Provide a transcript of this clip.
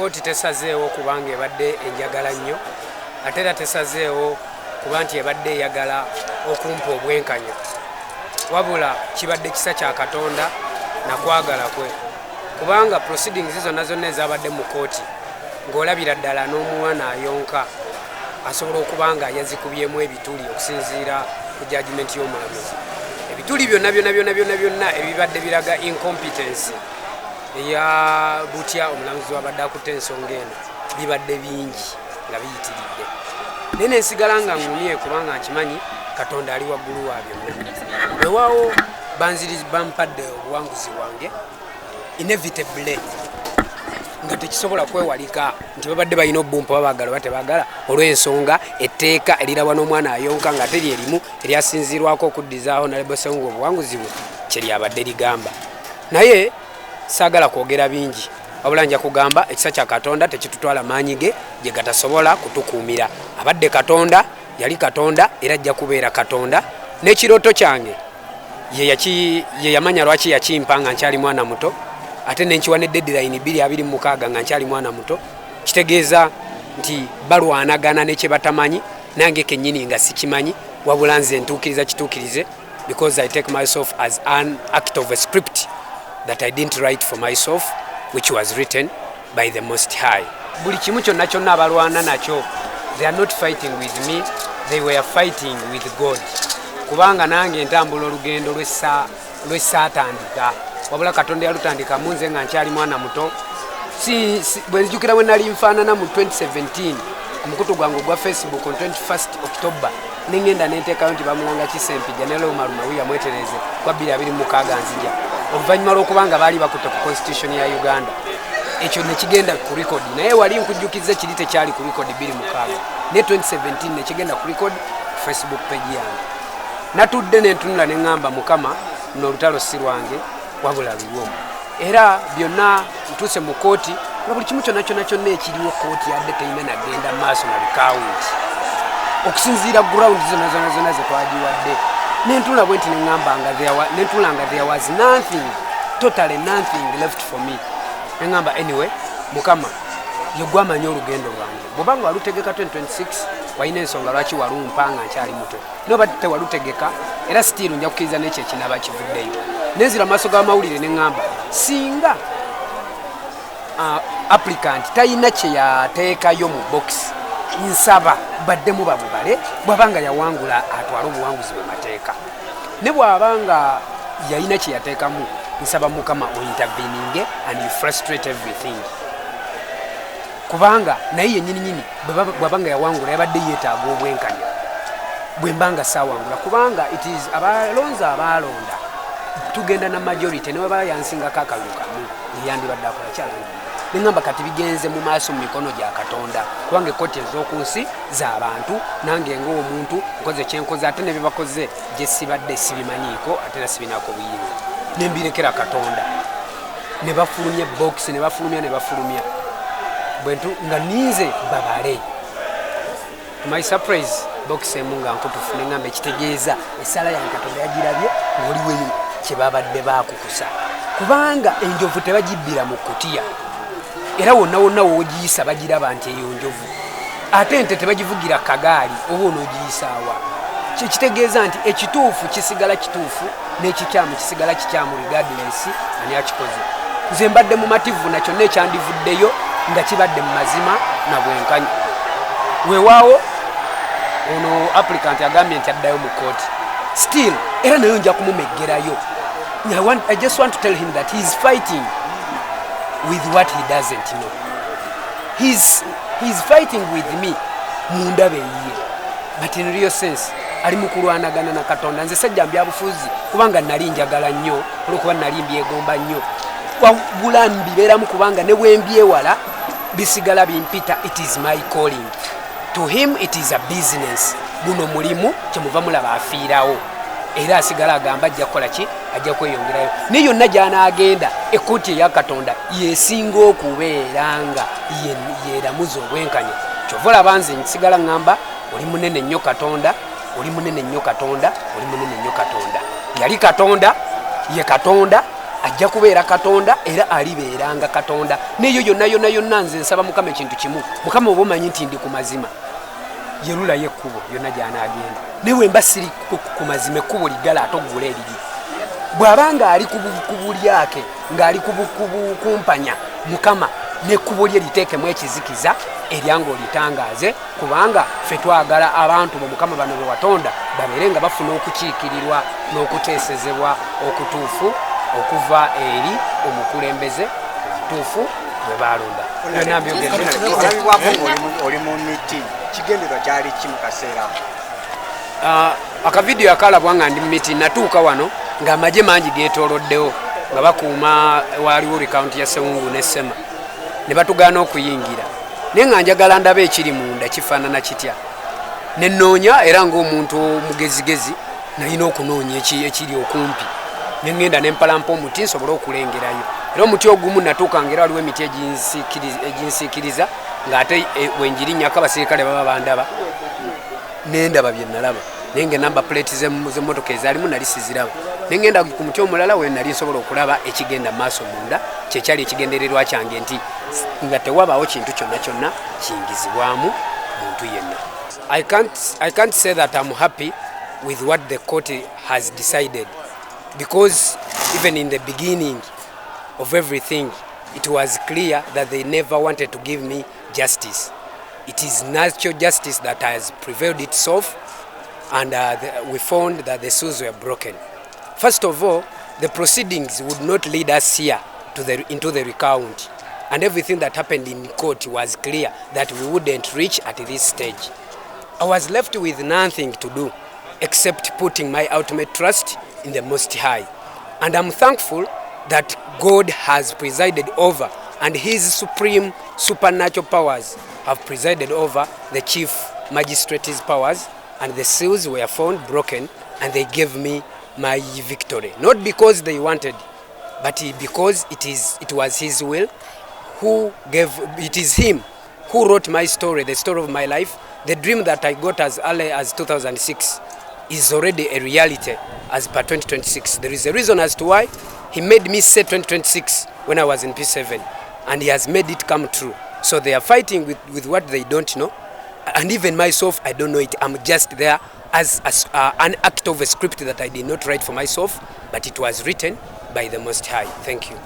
kooti tesazeewo kubanga ebadde enjagala nnyo ate era tesazeewo kuba nti ebadde eyagala okumpa obwenkanya wabula kibadde kisa kya Katonda nakwagala kwe kubanga proceedings zonna zonna ezabadde mu kooti ng'olabira ddala n'omwana ayonka asobola okuba nga yazikubyemu ebituli okusinziira ku judgment y'omulamuzi. Ebituli byonna ebibadde biraga incompetence eya butya omulamuzi wabadde akutte ensonga eno bibadde bingi nga biyitiridde. Naye nensigala nga ŋŋumye kubanga nkimanyi Katonda ali waggulu wa byonna. Wewaawo bampadde obuwanguzi bwange inevitably nga tekisobola kwewalika nti babadde balina obumpa babagala oba tebagala olw'ensonga etteeka erirabwa n'omwana ayonka nga teri erimu eryasinziirwako okuddizaawo nalebosenga obuwanguzi bwe kyeryabadde ligamba. Naye saagala kwogera bingi wabula nja kugamba ekisa kya Katonda tekitutwala maanyi ge gye gatasobola kutukuumira. Abadde Katonda yali Katonda era ajja kubeera Katonda. N'ekirooto kyange ye yamanya lwaki yakimpa nga nkyali mwana muto ate nenkiwa ne deadline 226 nga nkyali mwana muto. Kitegeeza nti balwanagana ne kye batamanyi nange kennyini nga sikimanyi wabula nze ntuukiriza kituukirize because I take myself as an act of a script that I didn't write for myself which was written by the Most High. Buli kimu kyonna kyonna abalwana nakyo they are not fighting with me, they were fighting with God. Kubanga nange ntambula olugendo lw'essaatandika wabula Katonda yalutandika munze nga nkyali mwana muto. Bwe nzijukira bwe nali nfaanana mu 2017 ku mukutu gwange ogwa Facebook on 21st October nengenda nenteekayo nti bamulanga Kisempija ne Leo Marumawiya mwetereze kwa 2026 nzija oluvannyuma lw'okubanga baali bakutte ku constitution ya Uganda. Ekyo nekigenda ku record naye wali nkujjukiza kiri tekyali ku record 2026 ne 2017 nekigenda ku record Facebook page yange. Natudde nentunula neŋŋamba Mukama n'olutalo si lwange wabula lulwo era byonna ntuuse mu kooti nga buli kimu kyonna ekiriwo kooti yadde teyina nagenda maaso na bikawunti okusinziira ground zonna ze twagiwadde. Nentula bwe nti neŋŋamba nga there was nothing, totally nothing left for me. Neŋŋamba anyway Mukama ye gwamanya olugendo lwange bw'obanga walutegeka 2026 walina ensonga lwaki walumpa nga nkyali muto noba tewalutegeka era still nja kukkiriza n'ekyo ekinaba kivuddeyo. Nenzira maaso g'amawulire neŋŋamba singa applicant tayina kye yateekayo mu box nsaba baddemu bamubale bw'abanga yawangula atwala obuwanguzi bwe mateeka ne bw'abanga yalina kye yateekamu nsaba Mukama ointerveninge and you frustrate everything kubanga naye yennyini bw'abanga yawangula yabadde yeetaaga obwenkanya bwe mbanga saawangula kubanga it is abalonzi abaalonda tugenda na majority ne baba yansingako akalulu kamu yandibadde akola kyalangi. Neŋŋamba kati bigenze mu maaso mu mikono gya Katonda kubanga ekkooti ez'oku nsi z'abantu nange ng'omuntu nkoze kyenkoze ate ne bye bakoze gye sibadde sibimanyiiko ate era sibinaako buyinza ne mbirekera Katonda. Ne bafulumya box ne bafulumya bwentu nga ninze babale. To my surprise box emu nga nkutufu neŋŋamba ekitegeeza essala yange Katonda yagirabye ng'oliweyo kye babadde baakukusa kubanga enjovu tebagibbira mu kutiya era wonna woogiyisa bagiraba nti eyo njovu ate ente tebagivugira kagaali oba onoogiyisaawa. Kitegeeza nti ekituufu kisigala kituufu n'ekikyamu kisigala kikyamu regardless ani akikoze. Nze mbadde mu mativu nakyo nekyandivuddeyo nga kibadde mu mazima na bwenkanya. Weewaawo ono applicant agambye nti addayo mu kooti still era nayo nja kumumeggerayo. I just want to tell him that he's fighting with what he doesn't know. He's fighting with me mundabe yiye but in real sense ali mukulwanagana na Katonda. Nze sajja mbyabufuzi kubanga nali njagala nnyo olwokuba nali mbyegomba nnyo wabula mbibeeramu kubanga ne bwembyewala bisigala bimpita. It is my calling. To him it is a business. Guno mulimu kyemuva mulaba afiirawo era asigala agamba ajja kukola ki ajja kweyongerayo ne yonna gy'anaagenda ekkooti eya Katonda yeesinga okubeera nga yeeramuza obwenkanya. Kyova olaba nze nsigala ŋŋamba oli munene nnyo Katonda, oli munene nnyo Katonda, oli munene nnyo Katonda. Yali Katonda ye Katonda ajja kubeera Katonda era alibeeranga Katonda. Neyo yonna nze nsaba Mukama ekintu kimu. Mukama oba omanyi nti ndi ku mazima. Yerulayo ekkubo yonna gy'anaagenda. Newe mba siri ku mazima ekkubo liggala ate oggula eriri. Bw'abanga ali ku bulyake ng'ali kumpanya Mukama n'ekkubo lye liteekemu ekizikiza eryanga olitangaaze, kubanga ffe twagala abantu bo Mukama bano be watonda babeere nga bafuna okukiikirirwa n'okuteesezebwa okutuufu okuva eri omukulembeze omutuufu bwe balonda. Oli mu miti kigenderwa kyali ki mu kaseera? Akavidiyo akalabwa nga ndi mu miti natuuka wano ng'amagye mangi geetooloddewo nga bakuuma waaliwo likawunti ya Sewungu ne Sema ne batugaana okuyingira, naye nga njagala ndaba ekiri munda kifaanana kitya. Ne nnoonya era ng'omuntu mugezigezi nalina okunoonya ekiri okumpi, ne ngenda ne mpalampa omuti nsobole okulengerayo. Era omuti ogumu natuukanga era waliwo emiti eginsiikiriza ng'ate wenjirinnyako abasirikale baba bandaba ne ndaba bye nalaba, naye ng'enamba puleeti z'emmotoka ezaalimu nali siziraba. Ne ngenda ku muti omulala we nali nsobola okulaba ekigenda maaso munda, kyekyali ekigendererwa kyange nti nga tewabaawo kintu kyonna kyonna kiyingizibwamu muntu yenna. I can't say that I'm happy with what the court has decided, because even in the beginning of everything it was clear that they never wanted to give me justice. It is natural justice that has prevailed itself, and we found that the suits were broken. First of all, the proceedings would not lead us here into the recount, and everything that happened in court was clear that we wouldn't reach at this stage. I was left with nothing to do except putting my ultimate trust in the Most High, and I'm thankful that God has presided over, and His supreme supernatural powers have presided over the chief magistrate's powers, and the seals were found broken, and they gave me my victory. Not because they wanted, but because it was His will it is Him who wrote my story, the story of my life. The dream that I got as early as 2006 is already a reality as per 2026. There is a reason as to why He made me say 2026 when I was in P7, and He has made it come true. So they are fighting with what they don't know, and even myself, I don't know it. I'm just there as an act of a script that I did not write for myself, but it was written by the Most High. Thank you.